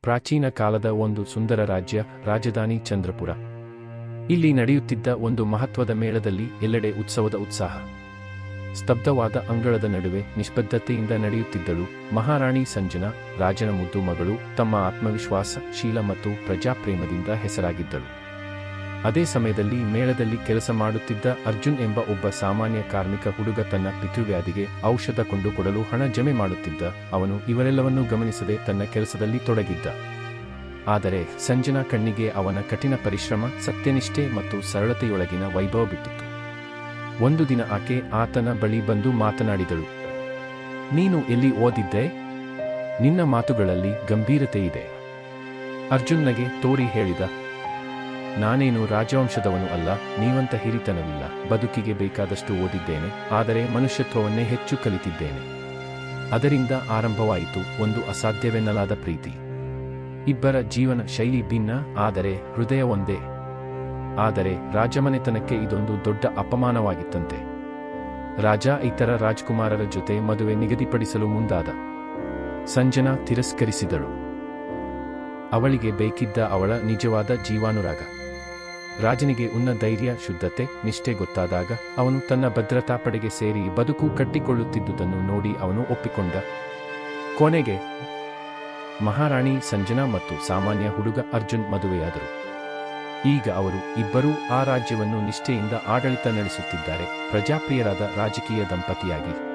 ಪ್ರಾಚೀನ ಕಾಲದ ಒಂದು ಸುಂದರ ರಾಜ್ಯ, ರಾಜಧಾನಿ ಚಂದ್ರಪುರ. ಇಲ್ಲಿ ನಡೆಯುತ್ತಿದ್ದ ಒಂದು ಮಹತ್ವದ ಮೇಳದಲ್ಲಿ ಎಲ್ಲೆಡೆ ಉತ್ಸವದ ಉತ್ಸಾಹ. ಸ್ತಬ್ಧವಾದ ಅಂಗಳದ ನಡುವೆ ನಿಶ್ಬದ್ಧತೆಯಿಂದ ನಡೆಯುತ್ತಿದ್ದಳು ಮಹಾರಾಣಿ ಸಂಜನಾ, ರಾಜನ ಮುದ್ದು ಮಗಳು. ತಮ್ಮ ಆತ್ಮವಿಶ್ವಾಸ, ಶೀಲ ಮತ್ತು ಪ್ರಜಾಪ್ರೇಮದಿಂದ ಹೆಸರಾಗಿದ್ದಳು. ಅದೇ ಸಮಯದಲ್ಲಿ ಮೇಳದಲ್ಲಿ ಕೆಲಸ ಮಾಡುತ್ತಿದ್ದ ಅರ್ಜುನ್ ಎಂಬ ಒಬ್ಬ ಸಾಮಾನ್ಯ ಕಾರ್ಮಿಕ ಹುಡುಗ ತನ್ನ ಪಿತೃವ್ಯಾಧಿಗೆ ಔಷಧ ಕೊಂಡುಕೊಡಲು ಹಣ ಜಮೆ ಮಾಡುತ್ತಿದ್ದ. ಅವನು ಇವರೆಲ್ಲವನ್ನೂ ಗಮನಿಸದೆ ತನ್ನ ಕೆಲಸದಲ್ಲಿ ತೊಡಗಿದ್ದ. ಆದರೆ ಸಂಜನಾ ಕಣ್ಣಿಗೆ ಅವನ ಕಠಿಣ ಪರಿಶ್ರಮ, ಸತ್ಯನಿಷ್ಠೆ ಮತ್ತು ಸರಳತೆಯೊಳಗಿನ ವೈಭವ ಬಿಟ್ಟಿತ್ತು. ಒಂದು ದಿನ ಆಕೆ ಆತನ ಬಳಿ ಬಂದು ಮಾತನಾಡಿದಳು. ನೀನು ಎಲ್ಲಿ ಓದಿದ್ದೆ? ನಿನ್ನ ಮಾತುಗಳಲ್ಲಿ ಗಂಭೀರತೆ ಇದೆ. ಅರ್ಜುನ್ನಗೆ ತೋರಿ ಹೇಳಿದ. ನಾನೇನು ರಾಜವಂಶದವನು ಅಲ್ಲ, ನೀವಂತ ಹಿರಿತನವಿಲ್ಲ. ಬದುಕಿಗೆ ಬೇಕಾದಷ್ಟು ಓದಿದ್ದೇನೆ, ಆದರೆ ಮನುಷ್ಯತ್ವವನ್ನೇ ಹೆಚ್ಚು ಕಲಿತಿದ್ದೇನೆ. ಅದರಿಂದ ಆರಂಭವಾಯಿತು ಒಂದು ಅಸಾಧ್ಯವೆನ್ನಲಾದ ಪ್ರೀತಿ. ಇಬ್ಬರ ಜೀವನ ಶೈಲಿ ಭಿನ್ನ, ಆದರೆ ಹೃದಯ ಒಂದೇ. ಆದರೆ ರಾಜಮನೆತನಕ್ಕೆ ಇದೊಂದು ದೊಡ್ಡ ಅಪಮಾನವಾಗಿತ್ತಂತೆ. ರಾಜ ಇತರ ರಾಜ್ಕುಮಾರರ ಜೊತೆ ಮದುವೆ ನಿಗದಿಪಡಿಸಲು ಮುಂದಾದ. ಸಂಜನಾ ತಿರಸ್ಕರಿಸಿದಳು. ಅವಳಿಗೆ ಬೇಕಿದ್ದ ಅವಳ ನಿಜವಾದ ಜೀವಾನುರಾಗ. ರಾಜನಿಗೆ ಉನ್ನ ಧೈರ್ಯ, ಶುದ್ಧತೆ, ನಿಷ್ಠೆ ಗೊತ್ತಾದಾಗ ಅವನು ತನ್ನ ಭದ್ರತಾ ಪಡೆಗೆ ಸೇರಿ ಬದುಕು ಕಟ್ಟಿಕೊಳ್ಳುತ್ತಿದ್ದುದನ್ನು ನೋಡಿ ಅವನು ಒಪ್ಪಿಕೊಂಡ. ಕೊನೆಗೆ ಮಹಾರಾಣಿ ಸಂಜನಾ ಮತ್ತು ಸಾಮಾನ್ಯ ಹುಡುಗ ಅರ್ಜುನ್ ಮದುವೆಯಾದರು. ಈಗ ಅವರು ಇಬ್ಬರೂ ಆ ರಾಜ್ಯವನ್ನು ನಿಷ್ಠೆಯಿಂದ ಆಡಳಿತ ನಡೆಸುತ್ತಿದ್ದಾರೆ, ಪ್ರಜಾಪ್ರಿಯರಾದ ರಾಜಕೀಯ ದಂಪತಿಯಾಗಿ.